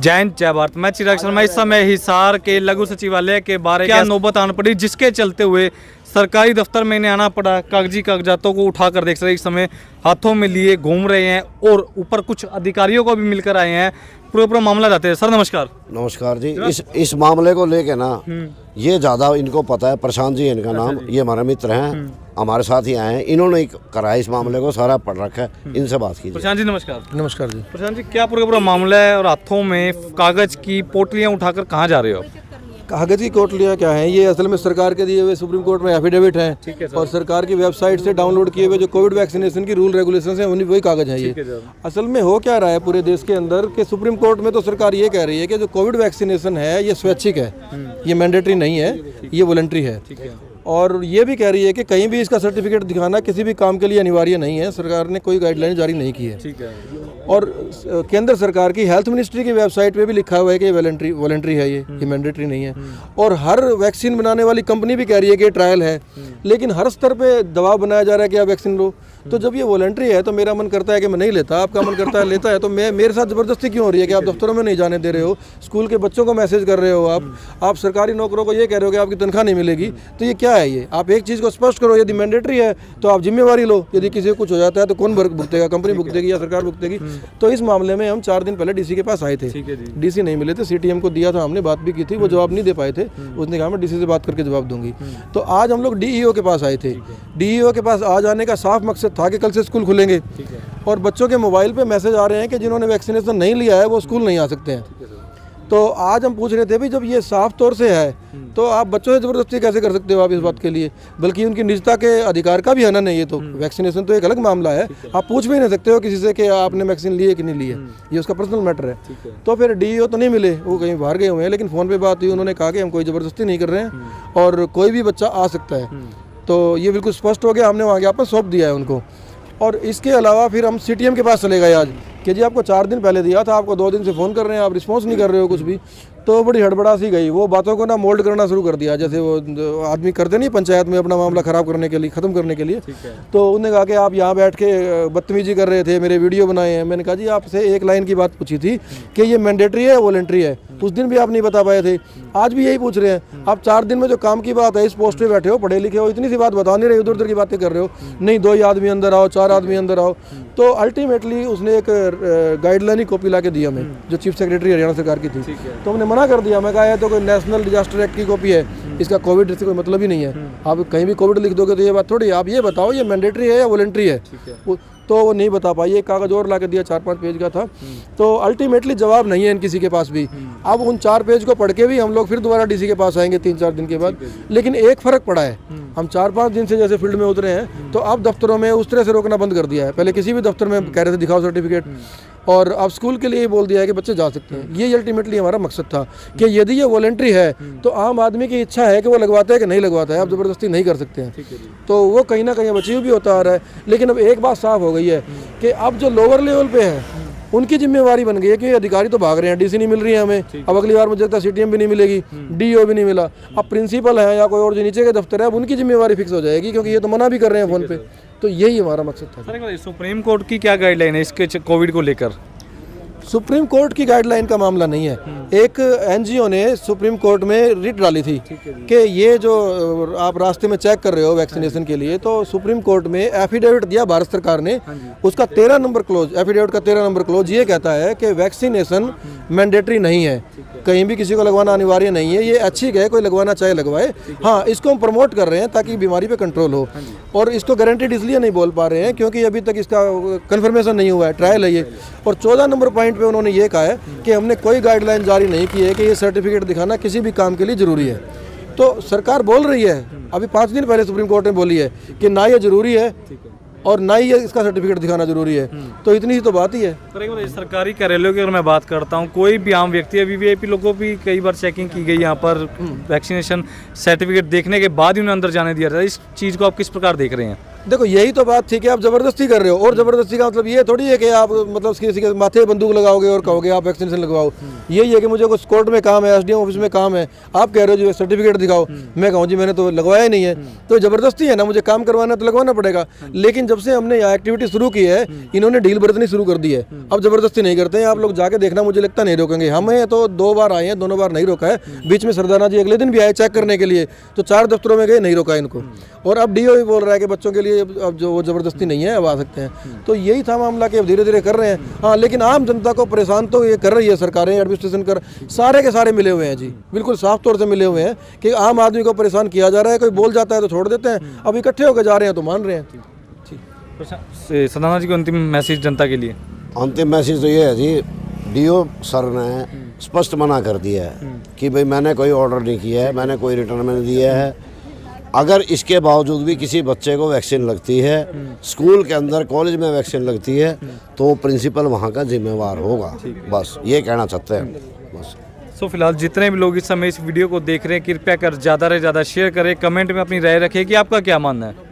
जय हिंद जय भारत। मैं चिराग शर्मा। इस समय हिसार के लघु सचिवालय के बारे क्या नौबत आन पड़ी, जिसके चलते हुए सरकारी दफ्तर में इन्हें आना पड़ा। कागजातों को उठाकर देख रहे इस समय हाथों में लिए घूम रहे हैं और ऊपर कुछ अधिकारियों को भी मिलकर आए हैं। पूरा मामला जाते हैं। सर नमस्कार। नमस्कार जी। इस मामले को लेके ना ये ज़्यादा इनको पता है। प्रशांत जी इनका नाम, ये हमारे मित्र हैं, हमारे साथ ही आए हैं। इन्होंने ही कराया इस मामले को, सारा पढ़ रखा है। इनसे बात कीजिए। प्रशांत जी नमस्कार। नमस्कार जी। प्रशांत जी, क्या पूरा मामला है और हाथों में कागज की पोटलियां उठाकर कहाँ जा रहे हो? कागज की कोटलियाँ क्या हैं? ये असल में सरकार के दिए हुए सुप्रीम कोर्ट में एफिडेविट हैं और सरकार की वेबसाइट से डाउनलोड किए हुए जो कोविड वैक्सीनेशन की रूल रेगुलेशंस हैं उन्हीं वही कागज हैं ये। असल में हो क्या रहा है पूरे देश के अंदर कि सुप्रीम कोर्ट में तो सरकार ये कह रही है कि जो कोविड वैक्सीनेशन है ये स्वैच्छिक है, ये मैंडेटरी नहीं है, ये वॉलंटरी है। और ये भी कह रही है कि कहीं भी इसका सर्टिफिकेट दिखाना किसी भी काम के लिए अनिवार्य नहीं है। सरकार ने कोई गाइडलाइन जारी नहीं की है। और केंद्र सरकार की हेल्थ मिनिस्ट्री की वेबसाइट पे भी लिखा हुआ है कि ये वॉलंटरी है, ये मैंडेटरी नहीं है। और हर वैक्सीन बनाने वाली कंपनी भी कह रही है कि ये ट्रायल है, लेकिन हर स्तर पे दबाव बनाया जा रहा है कि आप वैक्सीन लो। तो जब ये वॉलंटरी है तो मेरा मन करता है कि मैं नहीं लेता, आपका मन करता है लेता है, तो मेरे साथ ज़बरदस्ती क्यों हो रही है कि आप दफ्तरों में नहीं जाने दे रहे हो, स्कूल के बच्चों को मैसेज कर रहे हो, आप सरकारी नौकरों को ये कह रहे हो कि आपकी तनख्वाह नहीं मिलेगी। तो ये क्या है? ये आप एक चीज़ को स्पष्ट करो, यदि मैंडेटरी है तो आप जिम्मेवारी लो। यदि किसी को कुछ हो जाता है तो कौन भुगतेगा? कंपनी भुगतेगी या सरकार भुगतेगी? तो इस मामले में हम 4 दिन पहले डीसी के पास आए थे। डीसी नहीं मिले थे, सीटीएम को दिया था, हमने बात भी की थी, वो जवाब नहीं दे पाए थे। उसने कहा मैं डीसी से बात करके जवाब दूंगी। तो आज हम लोग डीईओ के पास आए थे। डीईओ के पास आ जाने का साफ मकसद था कि कल से स्कूल खुलेंगे और बच्चों के मोबाइल पे मैसेज आ रहे हैं कि जिन्होंने वैक्सीनेशन नहीं लिया है वो स्कूल नहीं आ सकते हैं। तो आज हम पूछ रहे थे भी जब ये साफ तौर से है तो आप बच्चों से ज़बरदस्ती कैसे कर सकते हो आप इस बात के लिए? बल्कि उनकी निजता के अधिकार का भी हनन है ये। तो वैक्सीनेशन तो एक अलग मामला है, आप पूछ भी नहीं सकते हो किसी से कि आपने वैक्सीन ली है कि नहीं ली है, ये उसका पर्सनल मैटर है। तो फिर डीईओ तो नहीं मिले, वो कहीं बाहर गए हुए हैं, लेकिन फ़ोन पे बात हुई, उन्होंने कहा कि हम कोई ज़बरदस्ती नहीं कर रहे हैं और कोई भी बच्चा आ सकता है। तो ये बिल्कुल स्पष्ट हो गया, हमने वहाँ ज्ञापन सौंप दिया है उनको। और इसके अलावा फिर हम सीटीएम के पास चले गए आज कि जी आपको 4 दिन पहले दिया था, आपको 2 दिन से फ़ोन कर रहे हैं, आप रिस्पॉन्स नहीं कर रहे हो कुछ भी। तो बड़ी हड़बड़ा सी गई, वो बातों को ना मोल्ड करना शुरू कर दिया, जैसे वो आदमी करते नहीं पंचायत में अपना मामला ख़राब करने के लिए, ख़त्म करने के लिए। तो उन्होंने कहा कि आप यहाँ बैठ के बदतमीजी कर रहे थे, मेरे वीडियो बनाए हैं। मैंने कहा जी आपसे एक लाइन की बात पूछी थी कि ये मैंडेटरी है वॉलंटरी है, उस दिन भी आप नहीं बता पाए थे, आज भी यही पूछ रहे हैं। आप 4 दिन में जो काम की बात है, इस पोस्ट पे बैठे हो, पढ़े लिखे हो, इतनी सी बात बता नहीं रहे, उधर उधर की बातें कर रहे हो। नहीं 2 ही आदमी अंदर आओ, 4 आदमी अंदर आओ। तो अल्टीमेटली उसने एक गाइडलाइन ही कॉपी ला के दी हमें, जो चीफ सेक्रेटरी हरियाणा सरकार की थी। तो हमने मना कर दिया। मैं कहा तो कोई नेशनल डिजास्टर एक्ट की कॉपी है, इसका कोविड से कोई मतलब ही नहीं है। आप कहीं भी कोविड लिख दोगे तो ये बात थोड़ी। आप ये बताओ ये मैंडेटरी है या वॉलंटरी है? तो वो नहीं बता पाई। एक कागज़ और ला के दिया, 4-5 पेज का था। तो अल्टीमेटली जवाब नहीं है इन किसी के पास भी। अब उन 4 पेज को पढ़ के भी हम लोग फिर दोबारा डीसी के पास आएंगे 3-4 दिन के बाद। लेकिन एक फ़र्क पड़ा है, हम 4-5 दिन से जैसे फील्ड में उतरे हैं तो अब दफ्तरों में उस तरह से रोकना बंद कर दिया है। पहले किसी भी दफ्तर में कह रहे थे दिखाओ सर्टिफिकेट, और अब स्कूल के लिए बोल दिया है कि बच्चे जा सकते हैं। ये अल्टीमेटली हमारा मकसद था कि यदि ये वॉलंटरी है तो आम आदमी की इच्छा है कि वो लगवाता है कि नहीं लगवाता है, आप ज़बरदस्ती नहीं कर सकते हैं। तो वो कहीं ना कहीं अचीव भी होता आ रहा है। लेकिन अब एक बात साफ हो गई है कि अब जो लोअर लेवल पे है उनकी जिम्मेवारी बन गई है कि अधिकारी तो भाग रहे हैं, डीसी नहीं मिल रही है हमें, अब अगली बार मुझे लगता है सीटीएम भी नहीं मिलेगी, डीओ भी नहीं मिला। अब प्रिंसिपल है या कोई और जो नीचे के दफ्तर है, अब उनकी जिम्मेवारी फिक्स हो जाएगी, क्योंकि ये तो मना भी कर रहे हैं फ़ोन पे। तो यही हमारा मकसद था। सुप्रीम कोर्ट की क्या गाइडलाइन है इसके कोविड को लेकर? सुप्रीम कोर्ट की गाइडलाइन का मामला नहीं है। एक एनजीओ ने सुप्रीम कोर्ट में रिट डाली थी कि ये जो आप रास्ते में चेक कर रहे हो वैक्सीनेशन के लिए, तो सुप्रीम कोर्ट में एफिडेविट दिया भारत सरकार ने, उसका 13 नंबर क्लोज, एफिडेविट का 13 नंबर क्लोज ये कहता है कि वैक्सीनेशन मैंडेटरी नहीं है, कहीं भी किसी को लगवाना अनिवार्य नहीं है। ये अच्छी है, कोई लगवाना चाहे लगवाए। हाँ, इसको हम प्रमोट कर रहे हैं ताकि बीमारी पे कंट्रोल हो। और इसको गारंटीड इसलिए नहीं बोल पा रहे हैं क्योंकि अभी तक इसका कन्फर्मेशन नहीं हुआ है, ट्रायल है ये। और 14 नंबर पॉइंट पे उन्होंने ये कहा है कि हमने कोई गाइडलाइन जारी नहीं की है कि ये सर्टिफिकेट दिखाना किसी भी काम के लिए ज़रूरी है। तो सरकार बोल रही है, अभी 5 दिन पहले सुप्रीम कोर्ट ने बोली है कि ना ये ज़रूरी है और ना ही इसका सर्टिफिकेट दिखाना जरूरी है। तो इतनी ही तो बात ही है। सरकारी कार्यालयों की अगर मैं बात करता हूँ, कोई भी आम व्यक्ति, अभी वीआईपी लोगों की कई बार चेकिंग की गई यहाँ पर, वैक्सीनेशन सर्टिफिकेट देखने के बाद ही उन्हें अंदर जाने दिया था। इस चीज़ को आप किस प्रकार देख रहे हैं? देखो यही तो बात थी कि आप जबरदस्ती कर रहे हो, और जबरदस्ती का मतलब ये थोड़ी है कि आप मतलब किसी के माथे बंदूक लगाओगे और कहोगे आप वैक्सीनेशन लगवाओ। यही है कि मुझे कुछ कोर्ट में काम है, एसडीएम ऑफिस में काम है, आप कह रहे हो जो सर्टिफिकेट दिखाओ, मैं कहूँ जी मैंने तो लगवाया ही नहीं है, तो जबरदस्ती है ना, मुझे काम करवाना तो लगवाना पड़ेगा। लेकिन जब से हमने यहाँ एक्टिविटी शुरू की है, इन्होंने ढील बरतनी शुरू कर दी है, अब जबरदस्ती नहीं करते हैं। आप लोग जाके देखना, मुझे लगता नहीं रोकेंगे। हमें तो 2 बार आए हैं, दोनों बार नहीं रोका है। बीच में सरदाना जी अगले दिन भी आए चेक करने के लिए, तो 4 दफ्तरों में गए, नहीं रोका इनको। और अब डीओ भी बोल रहा है कि बच्चों के लिए अब जो वो जबरदस्ती नहीं है, अब आ सकते हैं। तो यही था मामला कि अब धीरे धीरे कर रहे हैं। हाँ, लेकिन आम जनता को परेशान तो ये कर रही है सरकारें, एडमिनिस्ट्रेशन कर सारे के सारे मिले हुए हैं जी, बिल्कुल साफ तौर से मिले हुए हैं कि आम आदमी को परेशान किया जा रहा है। कोई बोल जाता है तो छोड़ देते हैं, अब इकट्ठे होकर जा रहे हैं तो मान रहे हैं। सरदाना जी को अंतिम मैसेज जनता के लिए। अंतिम मैसेज तो ये है जी, डीओ सर ने स्पष्ट मना कर दिया है कि भाई मैंने कोई ऑर्डर नहीं किया है, मैंने कोई रिटर्न में नहीं दिया है। अगर इसके बावजूद भी किसी बच्चे को वैक्सीन लगती है, स्कूल के अंदर कॉलेज में वैक्सीन लगती है, तो प्रिंसिपल वहाँ का जिम्मेवार होगा। बस ये कहना चाहते हैं बस। सो फिलहाल जितने भी लोग इस समय इस वीडियो को देख रहे हैं, कृपया कर ज़्यादा से ज़्यादा शेयर करें, कमेंट में अपनी राय रखें कि आपका क्या मानना है।